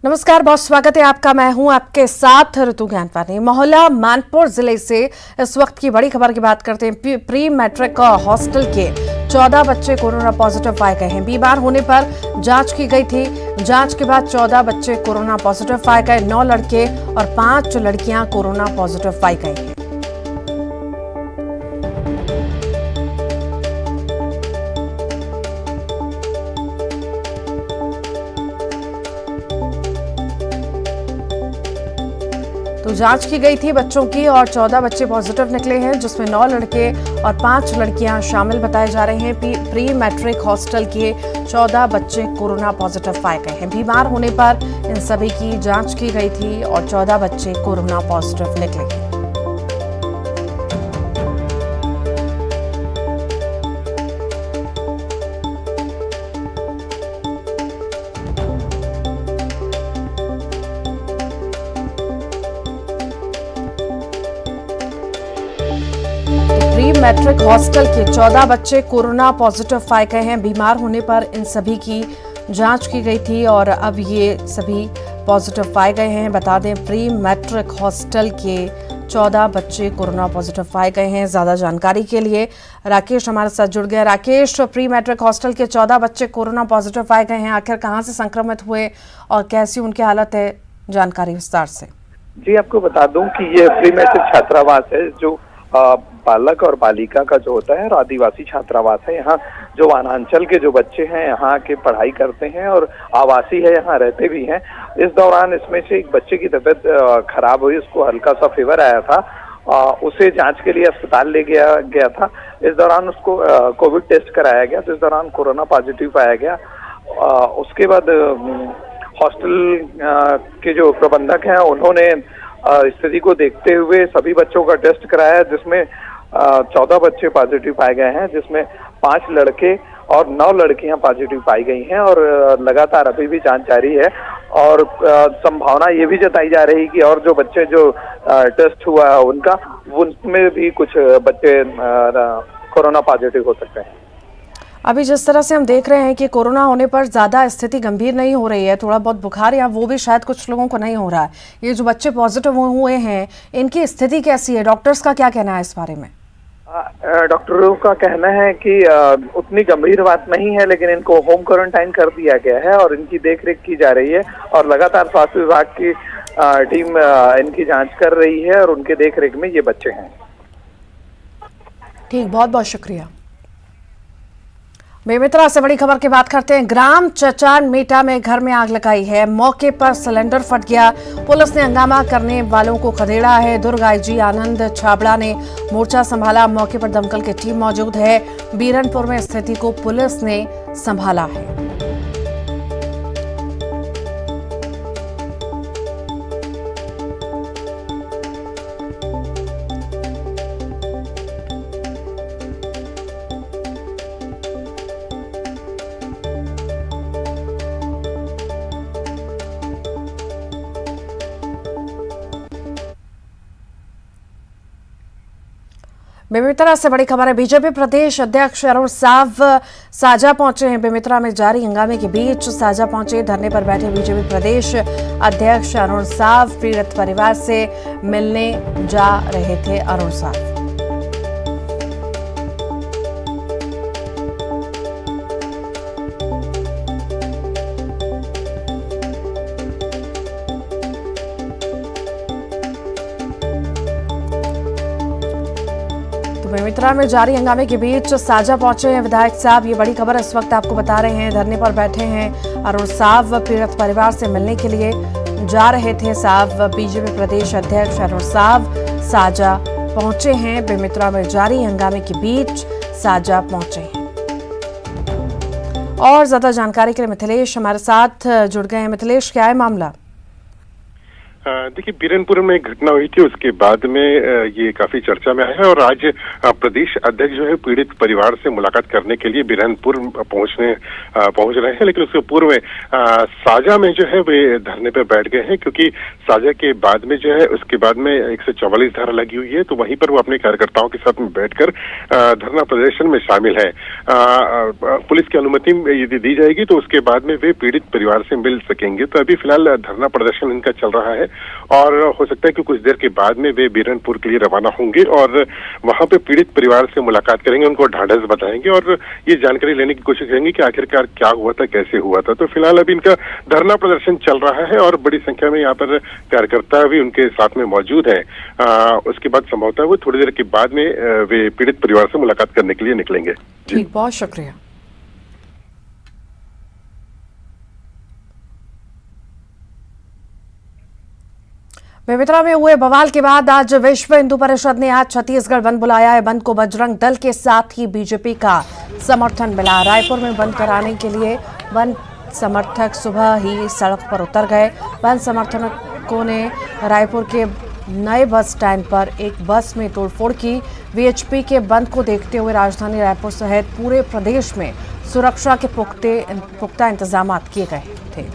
नमस्कार, बहुत स्वागत है आपका। मैं हूं आपके साथ ऋतु ज्ञानवानी। मोहल्ला मानपुर जिले से इस वक्त की बड़ी खबर की बात करते हैं। प्री मैट्रिक हॉस्टल के 14 बच्चे कोरोना पॉजिटिव पाए गए हैं। बीमार होने पर जांच की गई थी। जांच के बाद 14 बच्चे कोरोना पॉजिटिव पाए गए। 9 लड़के और 5 लड़कियां कोरोना पॉजिटिव पाई गई हैं। तो जांच की गई थी बच्चों की और 14 बच्चे पॉजिटिव निकले हैं, जिसमें 9 लड़के और 5 लड़कियां शामिल बताए जा रहे हैं। प्री मैट्रिक हॉस्टल के 14 बच्चे कोरोना पॉजिटिव पाए गए हैं। बीमार होने पर इन सभी की जांच की गई थी और 14 बच्चे कोरोना पॉजिटिव निकले हैं। प्री मैट्रिक हॉस्टल के 14 बच्चे कोरोना पॉजिटिव पाए गए हैं। बीमार होने पर इन सभी की जांच की गई थी और अब ये सभी पॉजिटिव पाए गए हैं। बता दें, प्री मैट्रिक हॉस्टल के 14 बच्चे कोरोना पॉजिटिव पाए गए हैं। ज्यादा जानकारी के लिए राकेश हमारे साथ जुड़ गए। राकेश, प्री मैट्रिक हॉस्टल के 14 बच्चे कोरोना पॉजिटिव पाए गए हैं, आखिर कहां से संक्रमित हुए और कैसी उनकी हालत है, जानकारी विस्तार से। जी, आपको बता दूं कि ये प्री मैट्रिक छात्रावास है जो बालक और बालिका का जो होता है और आदिवासी छात्रावास है। यहाँ जो वनांचल के जो बच्चे हैं यहाँ के पढ़ाई करते हैं और आवासी है, यहाँ रहते भी हैं। इस दौरान इसमें से एक बच्चे की तबीयत खराब हुई, उसको हल्का सा फीवर आया था। उसे जांच के लिए अस्पताल ले गया था। इस दौरान उसको कोविड टेस्ट कराया गया, तो इस दौरान कोरोना पॉजिटिव पाया गया। उसके बाद हॉस्टल के जो प्रबंधक हैं उन्होंने स्थिति को देखते हुए सभी बच्चों का टेस्ट कराया, जिसमें 14 बच्चे पॉजिटिव पाए गए हैं, जिसमें 5 लड़के और 9 लड़कियां पॉजिटिव पाई गई हैं। और लगातार अभी भी जांच जारी है और संभावना ये भी जताई जा रही कि और जो बच्चे जो टेस्ट हुआ है उनमें भी कुछ बच्चे कोरोना पॉजिटिव हो सकते हैं। अभी जिस तरह से हम देख रहे हैं कि कोरोना होने पर ज्यादा स्थिति गंभीर नहीं हो रही है, थोड़ा बहुत बुखार या वो भी शायद कुछ लोगों को नहीं हो रहा है। ये जो बच्चे पॉजिटिव हुए हैं, इनकी स्थिति कैसी है? डॉक्टर्स का क्या कहना है इस बारे में? डॉक्टरों का कहना है कि उतनी गंभीर बात नहीं है, लेकिन इनको होम क्वारंटाइन कर दिया गया है और इनकी देखरेख की जा रही है और लगातार स्वास्थ्य विभाग की टीम इनकी जाँच कर रही है और उनके देखरेख में ये बच्चे हैं। ठीक, बहुत बहुत शुक्रिया। बेमित्रा से बड़ी खबर की बात करते हैं। ग्राम चचान मेटा में घर में आग लगाई है। मौके पर सिलेंडर फट गया। पुलिस ने हंगामा करने वालों को खदेड़ा है। दुर्ग आईजी आनंद छाबड़ा ने मोर्चा संभाला। मौके पर दमकल की टीम मौजूद है। बीरनपुर में स्थिति को पुलिस ने संभाला है। बेमित्रा से बड़ी खबर है। बीजेपी प्रदेश अध्यक्ष अरुण साव साजा पहुंचे हैं। बेमित्रा में जारी हंगामे के बीच साजा पहुंचे। धरने पर बैठे बीजेपी प्रदेश अध्यक्ष अरुण साव पीड़ित परिवार से मिलने जा रहे थे। अरुण साव बेमित्रा में जारी हंगामे के बीच साजा पहुंचे हैं विधायक साहब। ये बड़ी खबर इस वक्त आपको बता रहे हैं। धरने पर बैठे हैं अरुण साव, पीड़ित परिवार से मिलने के लिए जा रहे थे साव। बीजेपी प्रदेश अध्यक्ष अरुण साव साजा पहुंचे हैं। बेमित्रा में जारी हंगामे के बीच साजा पहुंचे हैं। और ज्यादा जानकारी के लिए मिथिलेश हमारे साथ जुड़ गए हैं। मिथिलेश, क्या है मामला? देखिए, बीरनपुर में एक घटना हुई थी, उसके बाद में ये काफी चर्चा में आया है और आज प्रदेश अध्यक्ष जो है पीड़ित परिवार से मुलाकात करने के लिए बीरनपुर पहुंच रहे हैं। लेकिन उसके पूर्व में साजा में जो है वे धरने पर बैठ गए हैं, क्योंकि साजा के बाद में जो है उसके बाद में 144 धारा लगी हुई है, तो वहीं पर वो अपने कार्यकर्ताओं के साथ में बैठकर धरना प्रदर्शन में शामिल है। पुलिस की अनुमति यदि दी जाएगी तो उसके बाद में वे पीड़ित परिवार से मिल सकेंगे। तो अभी फिलहाल धरना प्रदर्शन इनका चल रहा है और हो सकता है कि कुछ देर के बाद में वे बीरनपुर के लिए रवाना होंगे और वहां पे पीड़ित परिवार से मुलाकात करेंगे, उनको ढांढस बताएंगे और ये जानकारी लेने की कोशिश करेंगे कि आखिरकार क्या हुआ था, कैसे हुआ था। तो फिलहाल अभी इनका धरना प्रदर्शन चल रहा है और बड़ी संख्या में यहाँ पर कार्यकर्ता भी उनके साथ में मौजूद है। उसके बाद संभवतः वो थोड़ी देर के बाद में वे पीड़ित परिवार से मुलाकात करने के लिए निकलेंगे। ठीक, बहुत शुक्रिया। बेमेतरा में हुए बवाल के बाद आज विश्व हिंदू परिषद ने आज छत्तीसगढ़ बंद बुलाया है। बंद को बजरंग दल के साथ ही बीजेपी का समर्थन मिला। रायपुर में बंद कराने के लिए बंद समर्थक सुबह ही सड़क पर उतर गए। बंद समर्थकों ने रायपुर के नए बस स्टैंड पर एक बस में तोड़फोड़ की। वीएचपी के बंद को देखते हुए राजधानी रायपुर सहित पूरे प्रदेश में सुरक्षा के पुख्ता इंतजाम किए गए थे।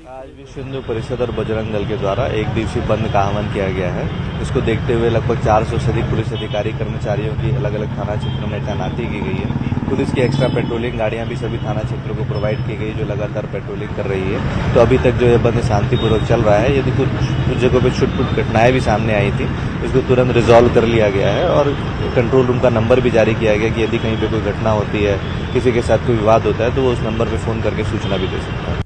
आज विश्व हिंदू परिषद और बजरंग दल के द्वारा एक दिवसीय बंद का आह्वान किया गया है। इसको देखते हुए लगभग 400 से अधिक पुलिस अधिकारी कर्मचारियों की अलग अलग थाना क्षेत्रों में तैनाती की गई है। पुलिस की एक्स्ट्रा पेट्रोलिंग गाड़ियां भी सभी थाना क्षेत्रों को प्रोवाइड की गई, जो लगातार पेट्रोलिंग कर रही है। तो अभी तक जो है बंद शांतिपूर्वक चल रहा है। यदि कुछ जगहों पर छुटपुट घटनाएं भी सामने आई थी, इसको तुरंत रिजॉल्व कर लिया गया है और कंट्रोल रूम का नंबर भी जारी किया गया कि यदि कहीं पे कोई घटना होती है, किसी के साथ कोई विवाद होता है, तो वो उस नंबर पर फोन करके सूचना भी दे सकता है।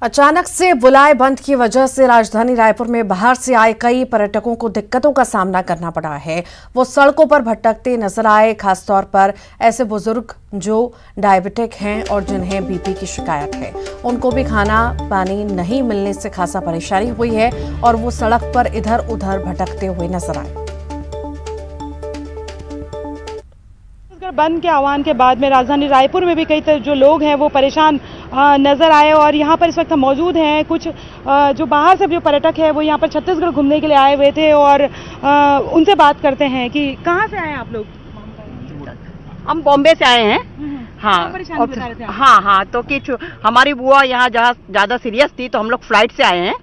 अचानक से बुलाए बंद की वजह से राजधानी रायपुर में बाहर से आए कई पर्यटकों को दिक्कतों का सामना करना पड़ा है। वो सड़कों पर भटकते नजर आए, खासतौर पर ऐसे बुजुर्ग जो डायबिटिक हैं और जिन्हें बीपी की शिकायत है। उनको भी खाना पानी नहीं मिलने से खासा परेशानी हुई है और वो सड़क पर इधर उधर भटकते हुए नजर आए। बंद के आह्वान के बाद में राजधानी रायपुर में भी कई जो लोग हैं वो परेशान नजर आए और यहाँ पर इस वक्त हम मौजूद हैं। कुछ जो बाहर से जो पर्यटक है वो यहाँ पर छत्तीसगढ़ घूमने के लिए आए हुए थे और उनसे बात करते हैं कि कहाँ से आए हैं आप लोग। हम बॉम्बे से आए हैं। हाँ, परेशानी बता रहे थे आप। हाँ, तो कि हमारी बुआ यहाँ जहाँ ज्यादा सीरियस थी तो हम लोग फ्लाइट से आए हैं,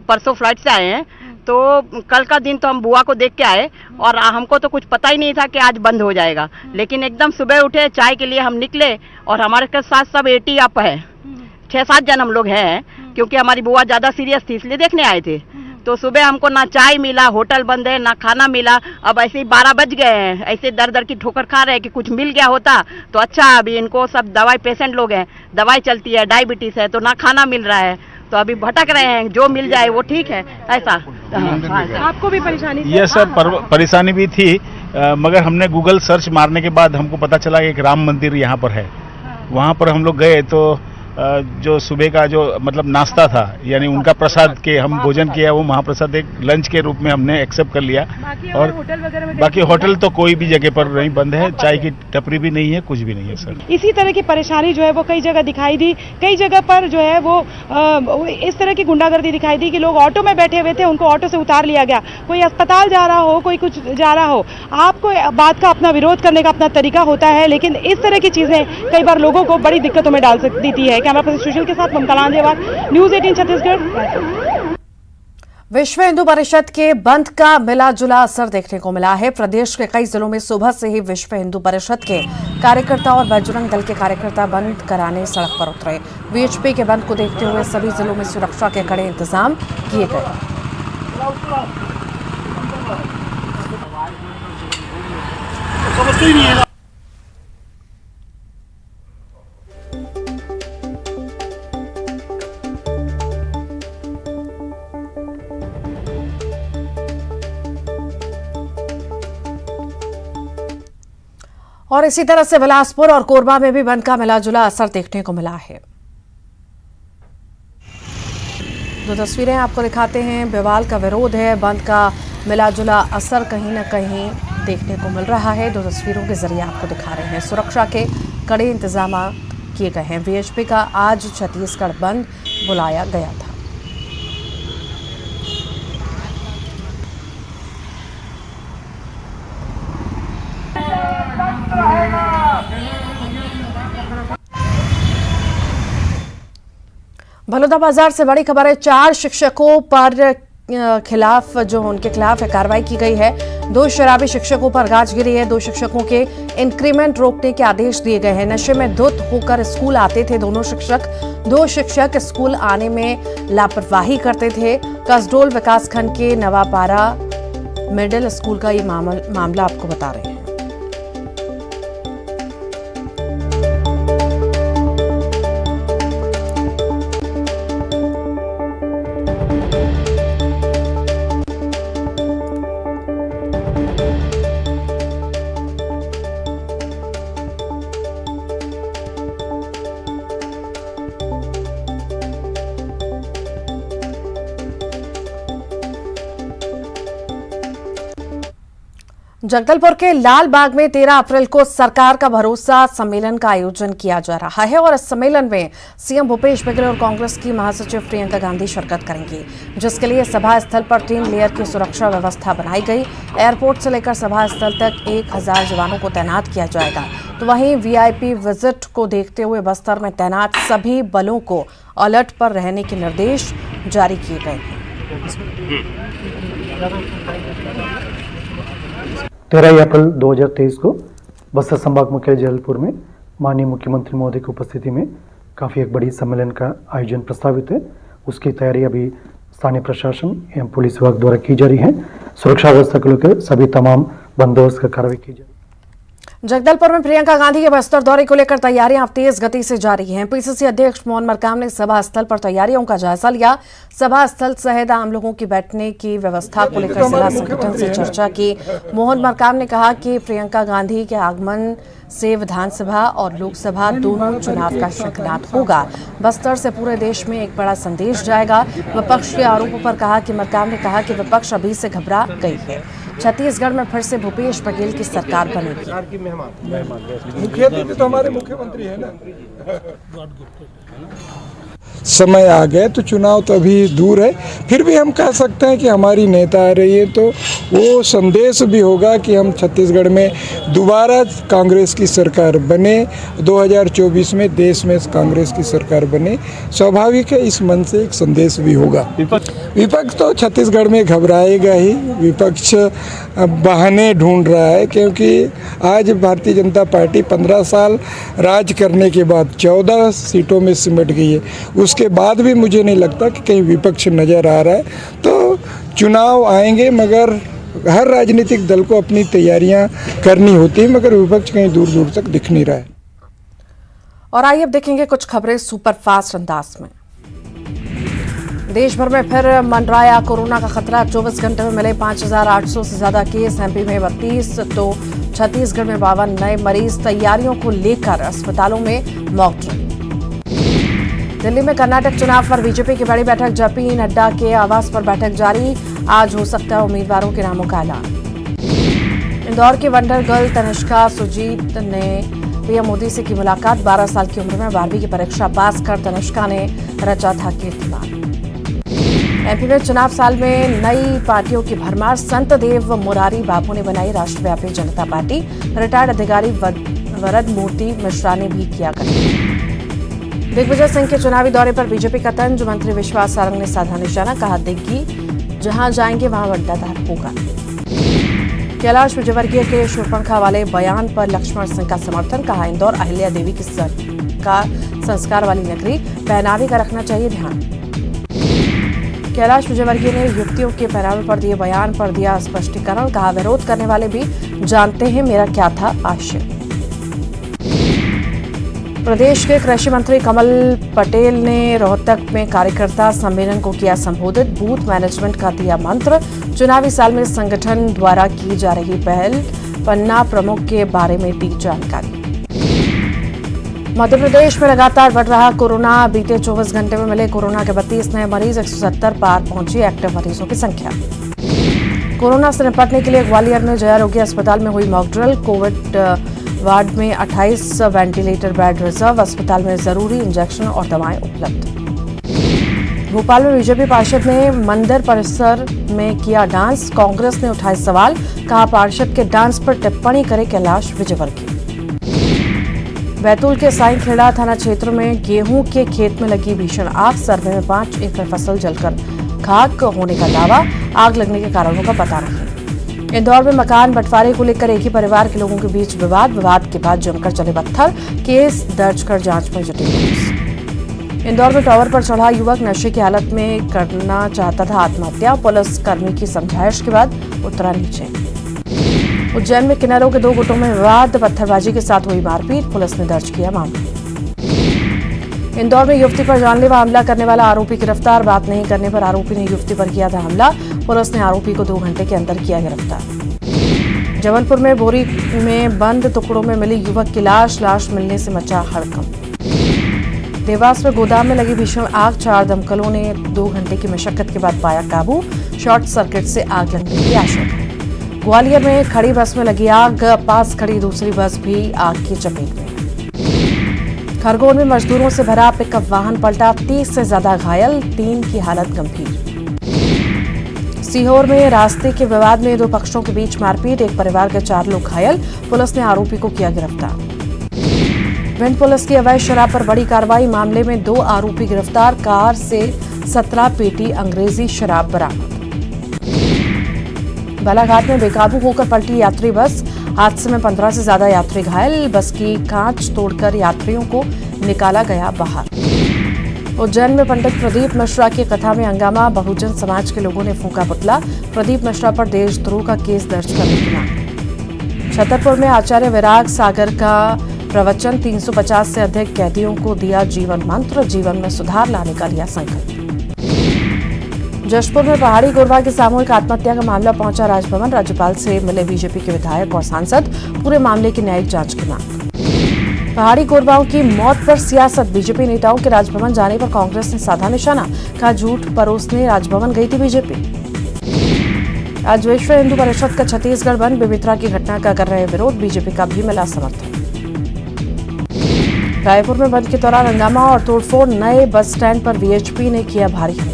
परसों फ्लाइट से आए हैं। तो कल का दिन तो हम बुआ को देख के आए और हमको तो कुछ पता ही नहीं था कि आज बंद हो जाएगा। लेकिन एकदम सुबह उठे, चाय के लिए हम निकले और हमारे साथ सब 80 अप है, 6-7 जन हम लोग हैं, क्योंकि हमारी बुआ ज्यादा सीरियस थी इसलिए देखने आए थे। तो सुबह हमको ना चाय मिला, होटल बंद है, ना खाना मिला। अब ऐसे ही 12 बज गए हैं, ऐसे दर दर की ठोकर खा रहे हैं कि कुछ मिल गया होता तो अच्छा। अभी इनको सब दवाई, पेशेंट लोग हैं, दवाई चलती है, डायबिटीज है, तो ना खाना मिल रहा है, तो अभी भटक रहे हैं। जो मिल जाए वो ठीक है, ऐसा। आपको भी परेशानी थी? ये सब परेशानी भी थी, मगर हमने गूगल सर्च मारने के बाद हमको पता चला कि एक राम मंदिर यहाँ पर है। वहाँ पर हम लोग गए तो जो सुबह का जो मतलब नाश्ता था, यानी उनका प्रसाद के हम भोजन किया, वो महाप्रसाद एक लंच के रूप में हमने एक्सेप्ट कर लिया। और बाकी होटल तो कोई भी जगह पर नहीं बंद है, चाय की टपरी भी नहीं है, कुछ भी नहीं है सर। इसी तरह की परेशानी जो है वो कई जगह दिखाई दी। कई जगह पर जो है वो इस तरह की गुंडागर्दी दिखाई दी कि लोग ऑटो में बैठे हुए थे, उनको ऑटो से उतार लिया गया। कोई अस्पताल जा रहा हो, कोई कुछ जा रहा हो, आपको बात का अपना विरोध करने का अपना तरीका होता है, लेकिन इस तरह की चीजें कई बार लोगों को बड़ी दिक्कतों में डाल देती है। कैमरा पर्सन सुशील के साथ ममता लांजेवाल, न्यूज़ 18 छत्तीसगढ़। विश्व हिंदू परिषद के बंद का मिला जुला असर देखने को मिला है। प्रदेश के कई जिलों में सुबह से ही विश्व हिंदू परिषद के कार्यकर्ता और बजरंग दल के कार्यकर्ता बंद कराने सड़क पर उतरे। वीएचपी के बंद को देखते हुए सभी जिलों में सुरक्षा के कड़े इंतजाम किए गए। और इसी तरह से बिलासपुर और कोरबा में भी बंद का मिलाजुला असर देखने को मिला है। दो तस्वीरें आपको दिखाते हैं। बवाल का विरोध है, बंद का मिलाजुला असर कहीं न कहीं देखने को मिल रहा है। दो तस्वीरों के जरिए आपको दिखा रहे हैं। सुरक्षा के कड़े इंतजाम किए गए हैं। वीएचपी का आज छत्तीसगढ़ बंद, बुलाया गया था। बलौदाबाजार से बड़ी खबर है। 4 शिक्षकों पर खिलाफ जो उनके खिलाफ कार्रवाई की गई है। 2 शराबी शिक्षकों पर गाज गिरी है। 2 शिक्षकों के इंक्रीमेंट रोकने के आदेश दिए गए हैं। नशे में धुत होकर स्कूल आते थे दोनों शिक्षक। 2 शिक्षक स्कूल आने में लापरवाही करते थे। कसडोल विकासखंड के नवापारा मिडिल स्कूल का ये मामला आपको बता रहे हैं। जगदलपुर के लाल बाग में 13 अप्रैल को सरकार का भरोसा सम्मेलन का आयोजन किया जा रहा है और इस सम्मेलन में सीएम भूपेश बघेल और कांग्रेस की महासचिव प्रियंका गांधी शिरकत करेंगी, जिसके लिए सभा स्थल पर 3 लेयर की सुरक्षा व्यवस्था बनाई गई। एयरपोर्ट से लेकर सभा स्थल तक 1000 जवानों को तैनात किया जाएगा। तो वहीं वीआईपी विजिट को देखते हुए बस्तर में तैनात सभी बलों को अलर्ट पर रहने के निर्देश जारी किए गए हैं। 13 अप्रैल 2023 को बस्तर संभाग मुख्यालय जबलपुर में माननीय मुख्यमंत्री महोदय की उपस्थिति में काफ़ी एक बड़ी सम्मेलन का आयोजन प्रस्तावित है। उसकी तैयारी अभी स्थानीय प्रशासन एवं पुलिस विभाग द्वारा की जा रही है। सुरक्षा व्यवस्था को लेकर सभी तमाम बंदोबस्त का कार्रवाई की जा रही है। जगदलपुर में प्रियंका गांधी के बस्तर दौरे को लेकर तैयारियां अब तेज गति से जारी हैं। पीसीसी अध्यक्ष मोहन मरकाम ने सभा स्थल पर तैयारियों का जायजा लिया। सभा स्थल सहित आम लोगों की बैठने की व्यवस्था को लेकर जिला संगठन से चर्चा की। मोहन मरकाम ने कहा कि प्रियंका गांधी के आगमन से विधानसभा और लोकसभा दोनों चुनाव का शंखनाद होगा। बस्तर से पूरे देश में एक बड़ा संदेश जाएगा। विपक्ष के आरोपों पर कहा कि मरकाम ने कहा कि विपक्ष अभी से घबरा गई है। छत्तीसगढ़ में फिर से भूपेश बघेल की सरकार बनेगी। मुख्यमंत्री तो हमारे मुख्यमंत्री है ना। समय आ गए तो चुनाव तो अभी दूर है, फिर भी हम कह सकते हैं कि हमारी नेता आ रही है तो वो संदेश भी होगा कि हम छत्तीसगढ़ में दोबारा कांग्रेस की सरकार बने, 2024 में देश में कांग्रेस की सरकार बने। स्वाभाविक है, इस मन से एक संदेश भी होगा। विपक्ष तो छत्तीसगढ़ में घबराएगा ही। विपक्ष बहाने ढूंढ रहा है, क्योंकि आज भारतीय जनता पार्टी 15 साल राज करने के बाद 14 सीटों में सिमट गई है। उसके बाद भी मुझे नहीं लगता कि कहीं विपक्ष नज़र आ रहा है। तो चुनाव आएंगे, मगर हर राजनीतिक दल को अपनी तैयारियां करनी होती है, मगर विपक्ष कहीं दूर दूर तक दिख नहीं रहा है। और आइए अब देखेंगे कुछ खबरें सुपरफास्ट अंदाज में। देश भर में फिर मंडराया कोरोना का खतरा। 24 घंटे में मिले 5800 से ज्यादा केस। एमपी में 32 तो छत्तीसगढ़ में 52 नए मरीज। तैयारियों को लेकर अस्पतालों में मॉक ड्रिल। दिल्ली में कर्नाटक चुनाव पर बीजेपी की बड़ी बैठक। जेपी नड्डा के आवास पर बैठक जारी। आज हो सकता है उम्मीदवारों के नामों का ऐलान। इंदौर की वंडर गर्ल तनिष्का सुजीत ने पीएम मोदी से की मुलाकात। 12 साल की उम्र में 12वीं की परीक्षा पास कर तनिष्का ने रचा था कीर्तिमान। एमपी में चुनाव साल में नई पार्टियों की भरमार। संत देव मुरारी बापू ने बनाई राष्ट्रव्यापी जनता पार्टी। रिटायर्ड अधिकारी वरद मूर्ति मिश्रा ने भी किया गठन। दिग्विजय सिंह के चुनावी दौरे पर बीजेपी का तंज। मंत्री विश्वास सारंग ने साधा निशाना। कहा दिग्गी जहां जाएंगे वहां बंटाधार होगा। कैलाश विजयवर्गीय के शूर्पणखा वाले बयान पर लक्ष्मण सिंह का समर्थन। कहा इंदौर अहिल्या देवी की संस्कार वाली नगरी, पहनावे का रखना चाहिए ध्यान। कैलाश विजयवर्गीय ने युवतियों के पहनावे पर दिए बयान पर दिया स्पष्टीकरण। कहा विरोध करने वाले भी जानते हैं मेरा क्या था आशय। प्रदेश के कृषि मंत्री कमल पटेल ने रोहतक में कार्यकर्ता सम्मेलन को किया संबोधित। बूथ मैनेजमेंट का दिया मंत्र। चुनावी साल में संगठन द्वारा की जा रही पहल, पन्ना प्रमुख के बारे में दी जानकारी। मध्य प्रदेश में लगातार बढ़ रहा कोरोना। बीते 24 घंटे में मिले कोरोना के 32 नए मरीज। 170 पार पहुंची एक्टिव मरीजों की संख्या। कोरोना से निपटने के लिए ग्वालियर में जया रोगी अस्पताल में हुई मॉक ड्रिल। कोविड वार्ड में 28 वेंटिलेटर बेड रिजर्व। अस्पताल में जरूरी इंजेक्शन और दवाएं उपलब्ध। भोपाल में बीजेपी पार्षद ने मंदिर परिसर में किया डांस, कांग्रेस ने उठाए सवाल, कहा पार्षद के डांस पर टिप्पणी करे कैलाश विजयवर्गीय। बैतूल के साईखेड़ा थाना क्षेत्र में गेहूं के खेत में लगी भीषण आग, सर्वे में 5 एकड़ फसल जलकर खाक होने का दावा, आग लगने के कारणों का पता नहीं। इंदौर में मकान बंटवारे को लेकर एक ही परिवार के लोगों के बीच विवाद के बाद जमकर चले पत्थर, केस दर्ज कर जांच में जुटी पुलिस। इंदौर में टावर पर चढ़ा युवक नशे की हालत में करना चाहता था आत्महत्या, पुलिस कर्मी की समझाइश के बाद उतरा नीचे। उज्जैन में किन्नरों के 2 गुटों में विवाद, पत्थरबाजी के साथ हुई मारपीट, पुलिस ने दर्ज किया मामला। इंदौर में युवती पर जानलेवा हमला करने वाला आरोपी गिरफ्तार, बात नहीं करने पर आरोपी ने युवती पर किया था हमला, पुलिस ने आरोपी को 2 घंटे के अंदर किया गिरफ्तार। जबलपुर में बोरी में बंद टुकड़ों में मिली युवक की लाश मिलने से मचा हड़कंप। देवास में गोदाम में लगी भीषण आग, 4 दमकलों ने 2 घंटे की मशक्कत के बाद पाया काबू, शॉर्ट सर्किट से आग लगने की आशंका। ग्वालियर में खड़ी बस में लगी आग, पास खड़ी दूसरी बस भी आग की चपेट में। खरगोन में मजदूरों से भरा पिकअप वाहन पलटा, 30 से ज्यादा घायल, 3 की हालत गंभीर। सीहोर में रास्ते के विवाद में 2 पक्षों के बीच मारपीट, एक परिवार के 4 लोग घायल, पुलिस ने आरोपी को किया गिरफ्तार। भिंड पुलिस की अवैध शराब पर बड़ी कार्रवाई, मामले में 2 आरोपी गिरफ्तार, कार से 17 पेटी अंग्रेजी शराब बरामद। बालाघाट में बेकाबू होकर पलटी यात्री बस, हादसे में 15 से ज्यादा यात्री घायल, बस की कांच तोड़कर यात्रियों को निकाला गया बाहर। उज्जैन में पंडित प्रदीप मिश्रा की कथा में हंगामा, बहुजन समाज के लोगों ने फूंका पुतला, प्रदीप मिश्रा पर देशद्रोह का केस दर्ज करने की मांग। छतरपुर में आचार्य विराग सागर का प्रवचन, 350 से अधिक कैदियों को दिया जीवन मंत्र, जीवन में सुधार लाने का लिया संकल्प। जशपुर में पहाड़ी गोरवा की सामूहिक आत्महत्या का मामला पहुंचा राजभवन, राज्यपाल से मिले बीजेपी के विधायक और सांसद, पूरे मामले की न्यायिक जांच की मांग। पहाड़ी गोरवाओं की मौत पर सियासत, बीजेपी नेताओं के राजभवन जाने पर कांग्रेस ने साधा निशाना, कहा झूठ परोसने राजभवन गई थी बीजेपी। आज विश्व हिंदू परिषद का छत्तीसगढ़ बंद, बेमित्रा की घटना का कर रहे विरोध, बीजेपी का भी मिला समर्थन। रायपुर में बंद के दौरान हंगामा और तोड़फोड़, नए बस स्टैंड पर वीएचपी ने किया भारी हंगामा।